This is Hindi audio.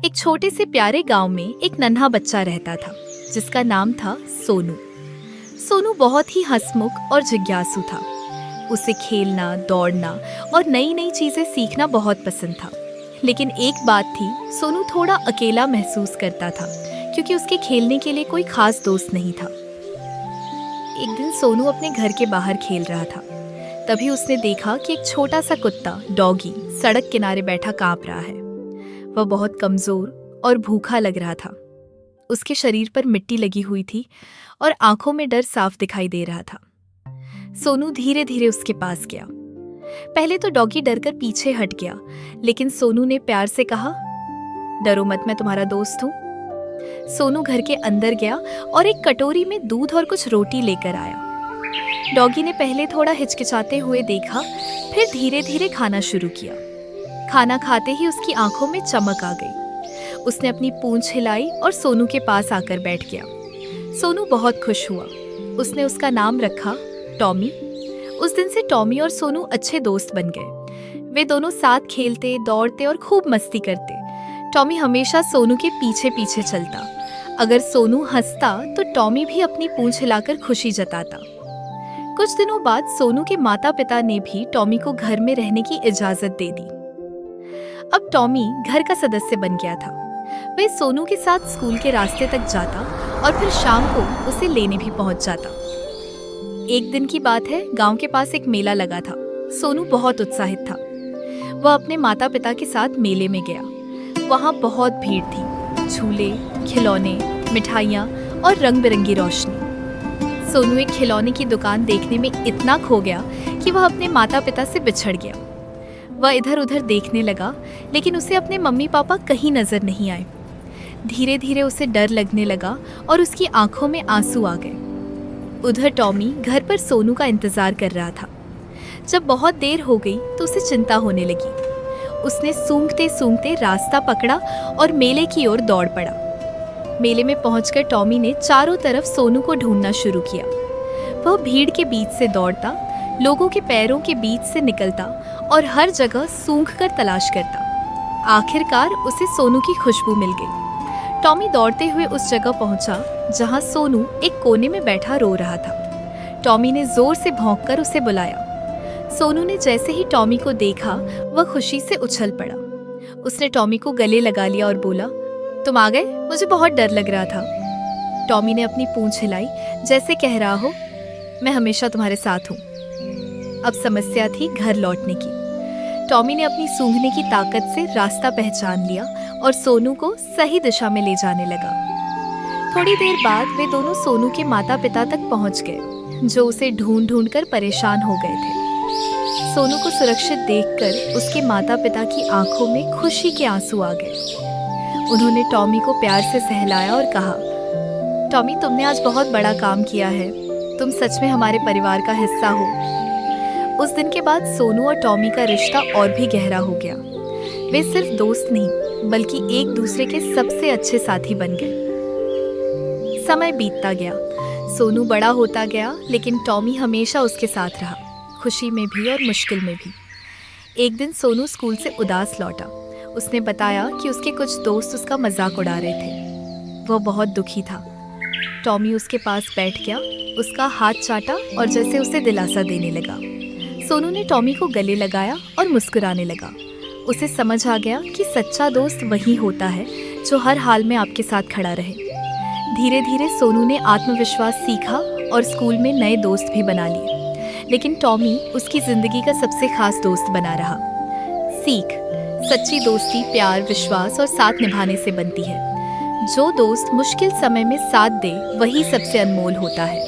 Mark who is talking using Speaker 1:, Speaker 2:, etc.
Speaker 1: एक छोटे से प्यारे गांव में एक नन्हा बच्चा रहता था जिसका नाम था सोनू। सोनू बहुत ही हंसमुख और जिज्ञासु था। उसे खेलना, दौड़ना और नई नई चीजें सीखना बहुत पसंद था। लेकिन एक बात थी, सोनू थोड़ा अकेला महसूस करता था क्योंकि उसके खेलने के लिए कोई खास दोस्त नहीं था। एक दिन सोनू अपने घर के बाहर खेल रहा था। तभी उसने देखा कि एक छोटा सा कुत्ता डॉगी सड़क किनारे बैठा कांप रहा है। वह बहुत कमजोर और भूखा लग रहा था। उसके शरीर पर मिट्टी लगी हुई थी और आंखों में डर साफ दिखाई दे रहा था। सोनू धीरे धीरे उसके पास गया। पहले तो डॉगी डरकर पीछे हट गया, लेकिन सोनू ने प्यार से कहा, डरो मत, मैं तुम्हारा दोस्त हूँ। सोनू घर के अंदर गया और एक कटोरी में दूध और कुछ रोटी लेकर आया। डॉगी ने पहले थोड़ा हिचकिचाते हुए देखा, फिर धीरे धीरे खाना शुरू किया। खाना खाते ही उसकी आंखों में चमक आ गई। उसने अपनी पूंछ हिलाई और सोनू के पास आकर बैठ गया। सोनू बहुत खुश हुआ। उसने उसका नाम रखा टॉमी। उस दिन से टॉमी और सोनू अच्छे दोस्त बन गए। वे दोनों साथ खेलते, दौड़ते और खूब मस्ती करते। टॉमी हमेशा सोनू के पीछे पीछे चलता। अगर सोनू हंसता तो टॉमी भी अपनी पूंछ हिलाकर खुशी जताता। कुछ दिनों बाद सोनू के माता पिता ने भी टॉमी को घर में रहने की इजाजत दे दी। अब टॉमी घर का सदस्य बन गया था। वह सोनू के साथ स्कूल के रास्ते तक जाता और फिर शाम को उसे लेने भी पहुंच जाता। एक दिन की बात है, गांव के पास एक मेला लगा था। सोनू बहुत उत्साहित था। वह अपने माता पिता के साथ मेले में गया। वहां बहुत भीड़ थी। झूले, खिलौने, मिठाइयाँ और रंग बिरंगी रोशनी। सोनू एक खिलौने की दुकान देखने में इतना खो गया कि वह अपने माता पिता से बिछड़ गया। वह इधर उधर देखने लगा, लेकिन उसे अपने मम्मी पापा कहीं नजर नहीं आए। धीरे धीरे उसे डर लगने लगा और उसकी आंखों में आंसू आ गए। उधर टॉमी घर पर सोनू का इंतजार कर रहा था। जब बहुत देर हो गई तो उसे चिंता होने लगी। उसने सूंघते सूंघते रास्ता पकड़ा और मेले की ओर दौड़ पड़ा। मेले में पहुंचकर टॉमी ने चारों तरफ सोनू को ढूंढना शुरू किया। वह भीड़ के बीच से दौड़ता, लोगों के पैरों के बीच से निकलता और हर जगह सूंघकर तलाश करता। आखिरकार उसे सोनू की खुशबू मिल गई। टॉमी दौड़ते हुए उस जगह पहुंचा जहां सोनू एक कोने में बैठा रो रहा था। टॉमी ने जोर से भौंककर उसे बुलाया। सोनू ने जैसे ही टॉमी को देखा, वह खुशी से उछल पड़ा। उसने टॉमी को गले लगा लिया और बोला, तुम आ गए, मुझे बहुत डर लग रहा था। टॉमी ने अपनी पूंछ हिलाई, जैसे कह रहा हो, मैं हमेशा तुम्हारे साथ हूँ। अब समस्या थी घर लौटने की। टॉमी ने अपनी सूंघने की ताकत से रास्ता पहचान लिया और सोनू को सही दिशा में ले जाने लगा। थोड़ी देर बाद वे दोनों सोनू के माता पिता तक पहुंच गए, जो उसे ढूंढ ढूंढ कर परेशान हो गए थे। सोनू को सुरक्षित देखकर उसके माता पिता की आंखों में खुशी के आंसू आ गए। उन्होंने टॉमी को प्यार से सहलाया और कहा, टॉमी, तुमने आज बहुत बड़ा काम किया है। तुम सच में हमारे परिवार का हिस्सा हो। उस दिन के बाद सोनू और टॉमी का रिश्ता और भी गहरा हो गया। वे सिर्फ दोस्त नहीं, बल्कि एक दूसरे के सबसे अच्छे साथी बन गए। समय बीतता गया, सोनू बड़ा होता गया, लेकिन टॉमी हमेशा उसके साथ रहा, खुशी में भी और मुश्किल में भी। एक दिन सोनू स्कूल से उदास लौटा। उसने बताया कि उसके कुछ दोस्त उसका मजाक उड़ा रहे थे। वह बहुत दुखी था। टॉमी उसके पास बैठ गया, उसका हाथ चाटा और जैसे उसे दिलासा देने लगा। सोनू ने टॉमी को गले लगाया और मुस्कुराने लगा। उसे समझ आ गया कि सच्चा दोस्त वही होता है जो हर हाल में आपके साथ खड़ा रहे। धीरे धीरे सोनू ने आत्मविश्वास सीखा और स्कूल में नए दोस्त भी बना लिए, लेकिन टॉमी उसकी जिंदगी का सबसे खास दोस्त बना रहा। सीख: सच्ची दोस्ती प्यार, विश्वास और साथ निभाने से बनती है। जो दोस्त मुश्किल समय में साथ दे, वही सबसे अनमोल होता है।